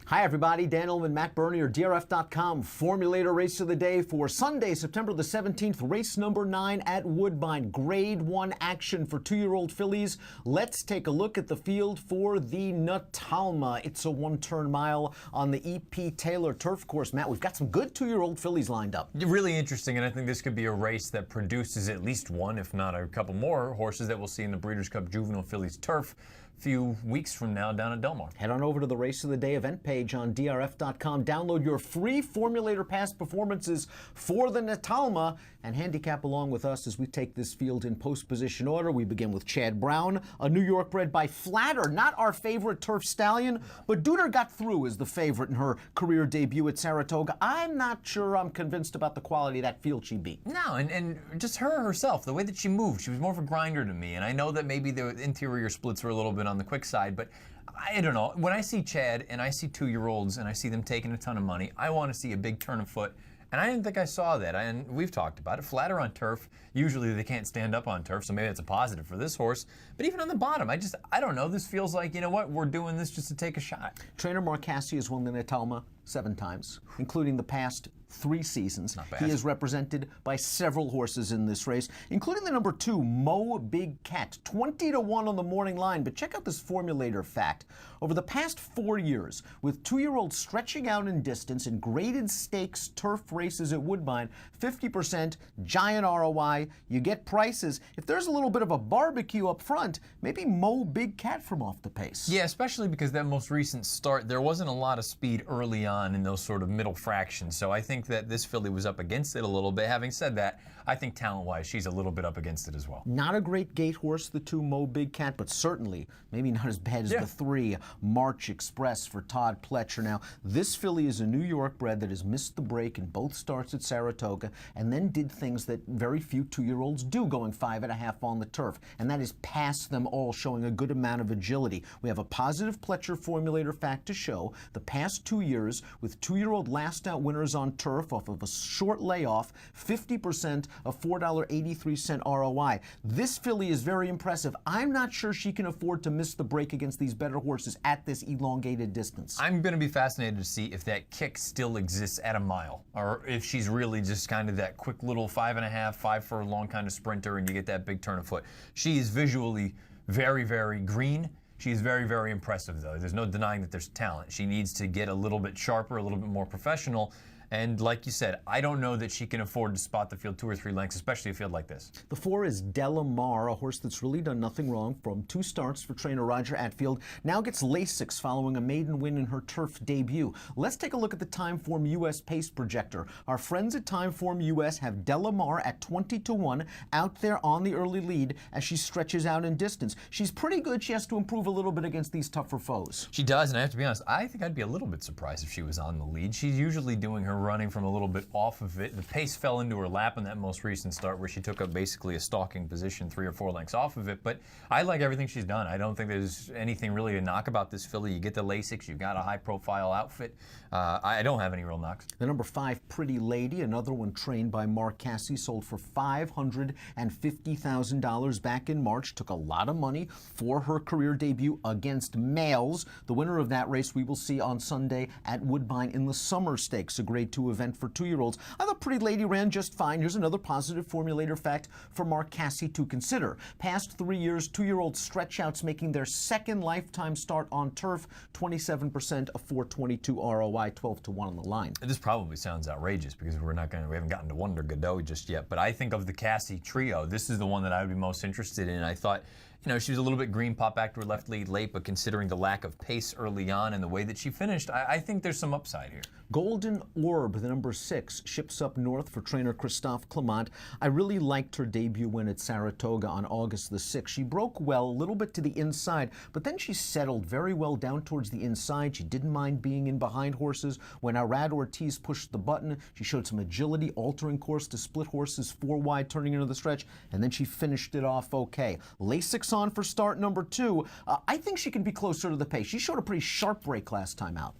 Hi, everybody. Dan Ullman, Matt Bernier, DRF.com. Formulator race of the day for Sunday, September the 17th, race number 9 at Woodbine. Grade 1 action for 2-year-old fillies. Let's take a look at the field for the Natalma. It's a one-turn mile on the E.P. Taylor turf course. Matt, we've got some good 2-year-old fillies lined up. Really interesting, and I think this could be a race that produces at least one, if not a couple more, horses that we'll see in the Breeders' Cup Juvenile Fillies Turf a few weeks from now down at Del Mar. Head on over to the Race of the Day event page on DRF.com. Download your free Formulator past performances for the Natalma and handicap along with us as we take this field in post-position order. We begin with Chad Brown, a New York bred by Flatter, not our favorite turf stallion, but Duder got through as the favorite in her career debut at Saratoga. I'm not sure I'm convinced about the quality of that field she beat. No, and just her herself, the way that she moved, she was more of a grinder to me, and I know that maybe the interior splits were a little bit on the quick side, but I don't know. When I see Chad and I see 2-year-olds and I see them taking a ton of money, I want to see a big turn of foot. And I didn't think I saw that, and we've talked about it. Flatter on turf, usually they can't stand up on turf, so maybe that's a positive for this horse. But even on the bottom, I don't know. This feels like, you know what, we're doing this just to take a shot. Trainer Mark Cassie has won the Natalma 7 times, including the past 3 seasons. Not bad. He is represented by several horses in this race, including the number 2, Mo Big Cat, 20-1 on the morning line. But check out this formulator fact. Over the past 4 years, with 2-year-olds stretching out in distance in graded stakes turf races at Woodbine, 50%, giant ROI, you get prices. If there's a little bit of a barbecue up front, maybe Mo Big Cat from off the pace. Yeah, especially because that most recent start, there wasn't a lot of speed early on in those sort of middle fractions. So I think that this filly was up against it a little bit. Having said that, I think talent-wise, she's a little bit up against it as well. Not a great gate horse, the 2 Mo Big Cat, but certainly maybe not as bad as the 3 March Express for Todd Pletcher. Now, this filly is a New York bred that has missed the break in both starts at Saratoga and then did things that very few 2-year-olds do, going 5.5 on the turf, and that is pass them all, showing a good amount of agility. We have a positive Pletcher formulator fact to show. The past 2 years, with 2-year-old last out winners on turf off of a short layoff, 50%, a $4.83 ROI. This filly is very impressive. I'm not sure she can afford to miss the break against these better horses at this elongated distance. I'm going to be fascinated to see if that kick still exists at a mile, or if she's really just kind of that quick little 5.5, 5 furlong kind of sprinter, and you get that big turn of foot. She is visually very, very green. She is very, very impressive, though. There's no denying that there's talent. She needs to get a little bit sharper, a little bit more professional. And like you said, I don't know that she can afford to spot the field 2 or 3 lengths, especially a field like this. The 4 is Del Mar, a horse that's really done nothing wrong from 2 starts for trainer Roger Atfield. Now gets Lasix following a maiden win in her turf debut. Let's take a look at the Timeform US pace projector. Our friends at Timeform US have Del Mar at 20-1 out there on the early lead as she stretches out in distance. She's pretty good. She has to improve a little bit against these tougher foes. She does, and I have to be honest, I think I'd be a little bit surprised if she was on the lead. She's usually doing her running from a little bit off of it. The pace fell into her lap in that most recent start where she took up basically a stalking position 3 or 4 lengths off of it, but I like everything she's done. I don't think there's anything really to knock about this filly. You get the Lasix, you've got a high-profile outfit. I don't have any real knocks. The number 5, Pretty Lady, another one trained by Mark Cassie, sold for $550,000 back in March. Took a lot of money for her career debut against males. The winner of that race we will see on Sunday at Woodbine in the Summer Stakes, a Grade 2 event for 2-year-olds. I thought Pretty Lady ran just fine. Here's another positive formulator fact for Mark Cassie to consider. Past 3 years, 2-year-old stretch-outs making their second lifetime start on turf, 27%, a 422 ROI, 12-1 on the line. This probably sounds outrageous because we haven't gotten to Wonder Godot just yet, but I think of the Cassie trio, this is the one that I would be most interested in. I thought, you know, she was a little bit green, pop back to her left lead late, but considering the lack of pace early on and the way that she finished, I think there's some upside here. Golden Orb, the number 6, ships up north for trainer Christophe Clement. I really liked her debut win at Saratoga on August the 6th. She broke well, a little bit to the inside, but then she settled very well down towards the inside. She didn't mind being in behind horses. When Arad Ortiz pushed the button, she showed some agility, altering course to split horses 4 wide, turning into the stretch, and then she finished it off okay. Lasix on for start number 2. I think she can be closer to the pace. She showed a pretty sharp break last time out.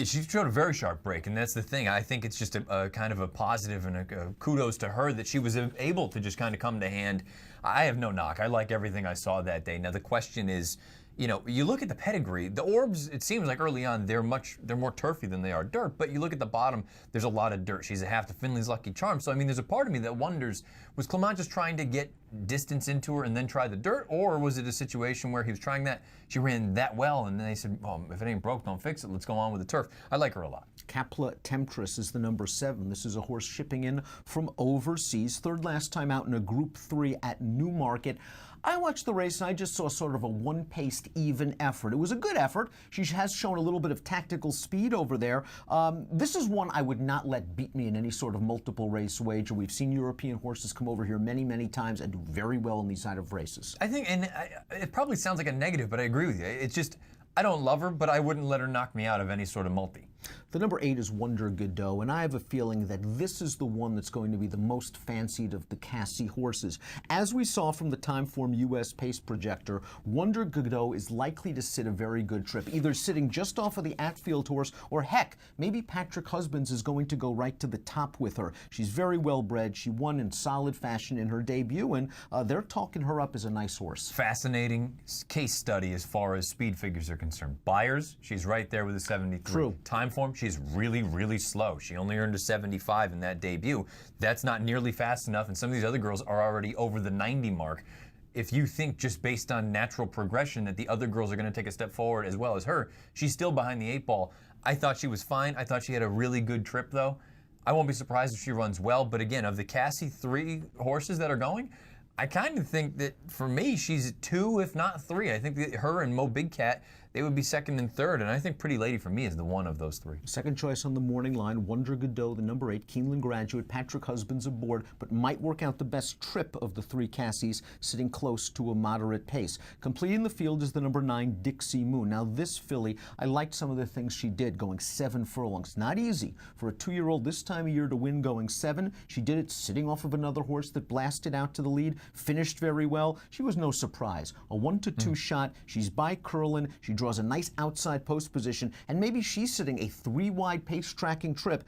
She showed a very sharp break, and that's the thing. I think it's just a kind of a positive and a kudos to her that she was able to just kind of come to hand. I have no knock. I like everything I saw that day. Now the question is, you know, you look at the pedigree, the Orbs, it seems like early on they're more turfy than they are dirt, but you look at the bottom, there's a lot of dirt. She's a half to Finley's Lucky Charm. So I mean, there's a part of me that wonders, was Clement just trying to get distance into her and then try the dirt, or was it a situation where he was trying that, she ran that well, and then they said, well, if it ain't broke, don't fix it, let's go on with the turf. I like her a lot. Capla Temptress is the number 7. This is a horse shipping in from overseas. Third last time out in a Group 3 at Newmarket. I watched the race and I just saw sort of a one-paced, even effort. It was a good effort. She has shown a little bit of tactical speed over there. This is one I would not let beat me in any sort of multiple race wager. We've seen European horses come over here many, many times and do very well in these kind of races. I think, and it probably sounds like a negative, but I agree with you. It's just, I don't love her, but I wouldn't let her knock me out of any sort of multi. The number 8 is Wonder Godot, and I have a feeling that this is the one that's going to be the most fancied of the Cassie horses. As we saw from the Timeform US Pace Projector, Wonder Godot is likely to sit a very good trip, either sitting just off of the Atfield horse, or heck, maybe Patrick Husbands is going to go right to the top with her. She's very well bred. She won in solid fashion in her debut, and they're talking her up as a nice horse. Fascinating case study as far as speed figures are concerned. Buyers, she's right there with a 73. True. Timeform, she's really, really slow. She only earned a 75 in that debut. That's not nearly fast enough, and some of these other girls are already over the 90 mark. If you think just based on natural progression that the other girls are going to take a step forward as well as her, she's still behind the 8 ball. I thought she was fine. I thought she had a really good trip, though. I won't be surprised if she runs well, but again, of the Cassie 3 horses that are going, I kind of think that for me, she's 2, if not 3. I think that her and Mo Big Cat, they would be 2nd and 3rd, and I think Pretty Lady for me is the one of those 3. Second choice on the morning line, Wonder Godot, the number 8, Keeneland graduate, Patrick Husbands aboard, but might work out the best trip of the 3 Cassies, sitting close to a moderate pace. Completing the field is the number 9, Dixie Moon. Now this filly, I liked some of the things she did, going 7 furlongs. Not easy for a 2-year-old this time of year to win going 7. She did it sitting off of another horse that blasted out to the lead, finished very well. She was no surprise. A 1-2 shot. She's by Curlin. She draws a nice outside post position, and maybe she's sitting a 3-wide pace tracking trip.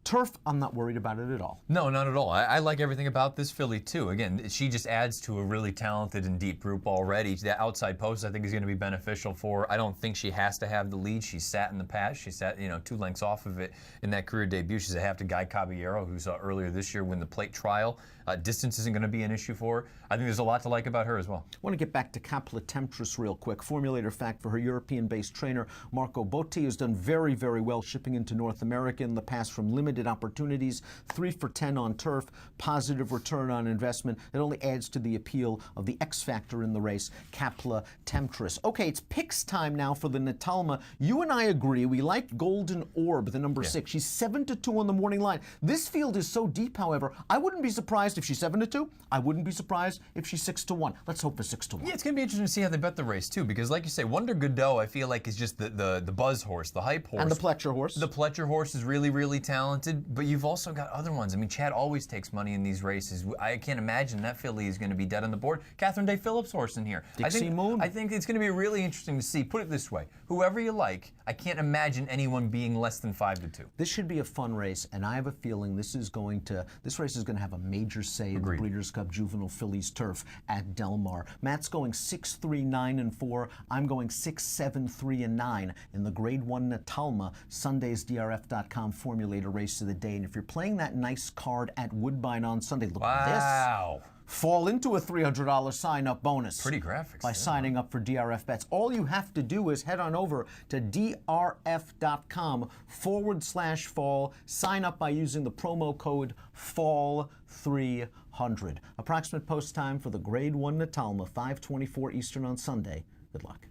Turf, I'm not worried about it at all. No, not at all. I like everything about this filly, too. Again, she just adds to a really talented and deep group already. That outside post, I think, is going to be beneficial for her. I don't think she has to have the lead. She sat in the past. She sat, 2 lengths off of it in that career debut. She's a half to Guy Caballero, who saw earlier this year win the plate trial. Distance isn't going to be an issue for her. I think there's a lot to like about her as well. I want to get back to Capla Temptress real quick. Formulator fact for her European-based trainer, Marco Botti, has done very, very well shipping into North America in the past from limited opportunities. 3 for 10 on turf, positive return on investment. It only adds to the appeal of the X factor in the race, Capla Temptress. Okay, it's picks time now for the Natalma. You and I agree. We like Golden Orb, the number 6. She's 7-2 on the morning line. This field is so deep, however, I wouldn't be surprised if she's 7-2. I wouldn't be surprised if she's 6-1. Let's hope for 6-1. Yeah, it's going to be interesting to see how they bet the race, too, because like you say, Wonder Godot, I feel like is just the buzz horse, the hype horse. And the Pletcher horse. The Pletcher horse is really, really talented, but you've also got other ones. I mean, Chad always takes money in these races. I can't imagine that filly is going to be dead on the board. Catherine Day Phillips' horse in here. Dixie Moon. I think it's going to be really interesting to see. Put it this way, whoever you like, I can't imagine anyone being less than 5-2. This should be a fun race, and I have a feeling this race is going to have a major say in the Breeders' Cup Juvenile Fillies turf at Del Mar. Matt's going 6-3, 9-4. I'm going 6-7, 3-9 in the Grade 1 Natalma Sunday's DRF.com Formulator Race of the Day. And if you're playing that nice card at Woodbine on Sunday, look at this. Wow. Fall into a $300 sign-up bonus. Pretty graphics. By signing up for DRF Bets. All you have to do is head on over to drf.com/fall. Sign up by using the promo code FALL300. Approximate post time for the Grade 1 Natalma, 5:24 Eastern on Sunday. Good luck.